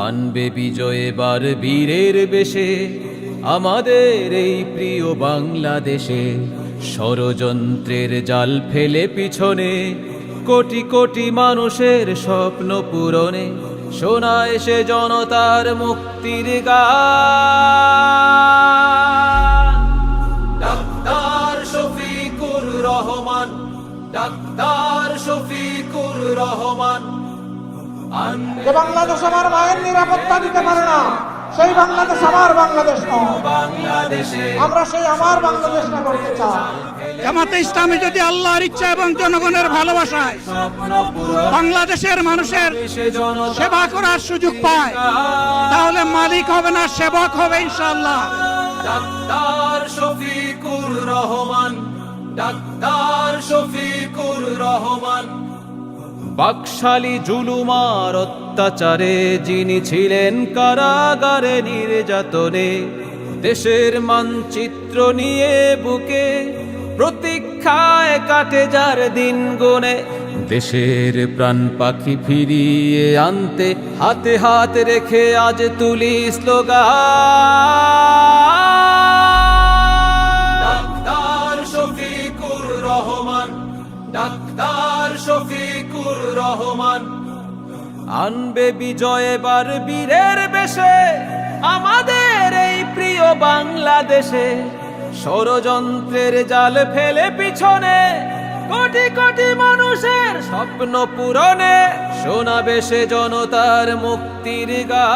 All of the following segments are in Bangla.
আনবে বিজয় এবার বীরের বেশে আমাদের এই প্রিয় বাংলাদেশে। ষড়যন্ত্রের জাল ফেলে পিছনে কোটি কোটি মানুষের স্বপ্ন পূরণে শোনায় সে জনতার মুক্তির গান। Doctor Shafiqur Rahman, doctor Shafiqur Rahman. যে বাংলাদেশ আমার মায়ের নিরাপত্তা দিতে পারে না, সেই বাংলাদেশ আমার বাংলাদেশ নয়। আমরা সেই আমার বাংলাদেশটা করতে চাই। জামাতে ইসলামী যদি আল্লাহর ইচ্ছা এবং জনগণের ভালোবাসায় বাংলাদেশের মানুষের সেবা করার সুযোগ পায়, তাহলে মালিক হবে না, সেবক হবে ইনশাআল্লাহ। Doctor Shafiqur Rahman, doctor Shafiqur Rahman. বাকশালী জুলুমার অত্যাচারে যিনি ছিলেন কারাগারে নির্যাতনে, দেশের মানচিত্র নিয়ে বুকে প্রতীক্ষায় কাটে যার দিন গুনে। দেশের প্রাণ পাখি ফিরিয়ে আনতে হাতে হাত রেখে আজ তুলি slogan. Doctor Shafiqur Rahman, doctor Shafiqur Rahman. আনবে বিজয় এবার বীরের বেশে আমাদের এই প্রিয় বাংলাদেশে। ষড়যন্ত্রের জাল ফেলে পিছনে কোটি কোটি মানুষের স্বপ্ন পূরণে শোনাবে সে জনতার মুক্তির গান।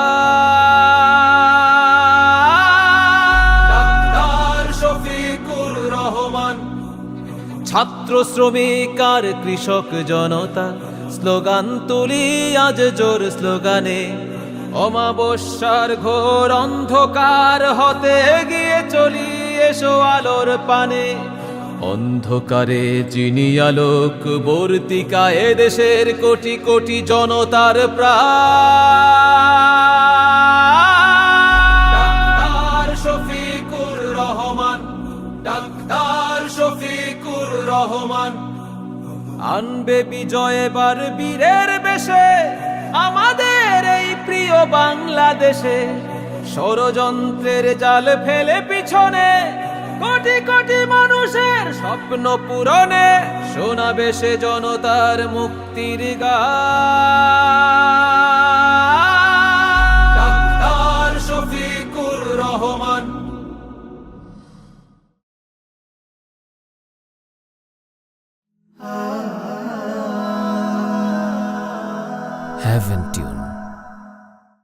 ডাক্তার শফিকুর রহমান। ছাত্র শ্রমিক আর কৃষক জনতা স্লোগান তুলি আজ জোর স্লোগানে। অমাবস্যার ঘোর অন্ধকার হতে গিয়ে চলি এসো আলোর পানে। অন্ধকারে যিনি আলোক বর্তিকা এদেশের কোটি কোটি জনতার প্রাণ। Doctor Shafiqur Rahman, doctor Shafiqur Rahman. আনবে বিজয় এবার বীরের বেশে আমাদের এই প্রিয় বাংলাদেশে। ষড়যন্ত্রের জাল ফেলে পিছনে কোটি কোটি মানুষের স্বপ্ন পূরণে শোনাবে সে জনতার মুক্তির গান। Doctor Shafiqur Rahman. Heaven Tune.